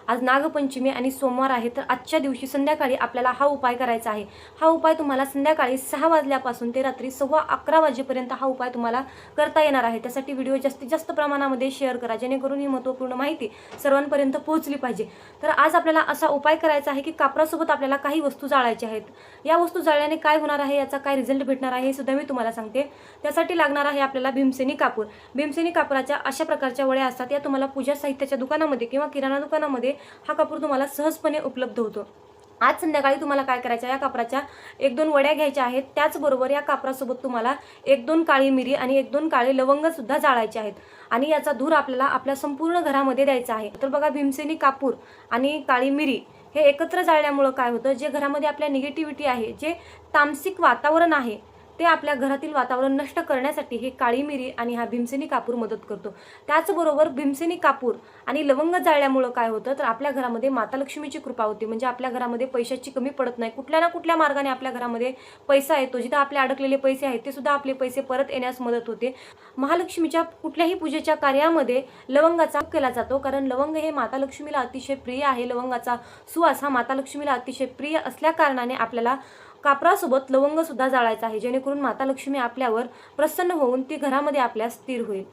आज नागपंचमी आणि सोमवार आहे, तर आजच्या दिवशी संध्याकाळी आपल्याला हा उपाय करायचा आहे। हा उपाय तुम्हाला संध्याकाळी 6 वाजल्यापासून ते रात्री 11:15 वाजेपर्यंत हा उपाय तुम्हाला करता येणार आहे। त्यासाठी व्हिडिओ जास्तीत जास्त प्रमाणामध्ये शेअर करा, जेणेकरून ही महत्त्वपूर्ण माहिती सर्वांपर्यंत पोहोचली पाहिजे। तर आज आपल्याला असा उपाय करायचा आहे की कापरासोबत आपल्याला काही वस्तू जाळायच्या आहेत। या वस्तू जाळल्याने काय होणार आहे, याचा काय रिझल्ट भेटणार आहे हे सुद्धा मी तुम्हाला सांगते। त्यासाठी लागणार आहे आपल्याला भीमसेनी कापूर। भीमसेनी कापराच्या अशा प्रकारच्या वड्या असतात, या तुम्हाला पूजा साहित्याच्या दुकानामध्ये किंवा किराणा दुकानामध्ये हा कापूर तुम्हाला सहजपणे उपलब्ध होतो। आज संध्याकाळी तुम्हाला काय करायचं, या कापराच्या 1-2 वड्या घ्यायच्या आहेत। त्याचबरोबर या कापरासोबत तुम्हाला 1-2 काळी मिरी आणि 1-2 काळे लवंग सुद्धा जाळायचे आहेत आणि याचा धूर आपल्याला आपल्या संपूर्ण घरामध्ये द्यायचा आहे। तर बघा, भीमसेनी कापूर आणि काळी मिरी हे एकत्र जाळल्यामुळे काय होतं, जे घरामध्ये आपल्या निगेटिव्हिटी आहे, जे तामसिक वातावरण आहे, ते आपल्या घरातील वातावरण नष्ट करण्यासाठी हे काळी मिरी आणि हा भीमसेनी कापूर मदत करतो। त्याचबरोबर भीमसेनी कापूर आणि लवंग जाळल्यामुळे काय होतं, तर आपल्या घरामध्ये माता लक्ष्मीची कृपा होते। म्हणजे आपल्या घरामध्ये पैशाची कमी पडत नाही। कुठल्या ना कुठल्या मार्गाने आपल्या घरामध्ये पैसा येतो। जिथे आपले अडकलेले पैसे आहेत ते सुद्धा आपले पैसे परत येण्यास मदत होते। महालक्ष्मीच्या कुठल्याही पूजेच्या कार्यामध्ये लवंगाचा उपयोग केला जातो, कारण लवंग हे माता लक्ष्मीला अतिशय प्रिय आहे। लवंगाचा सुवास हा माता लक्ष्मीला अतिशय प्रिय असल्या कारणाने आपल्याला कापरासोबत लवंग सुद्धा जाळायचा आहे, जेणेकरून माता लक्ष्मी आपल्यावर प्रसन्न होऊन ती घरामध्ये आपल्या स्थिर होईल।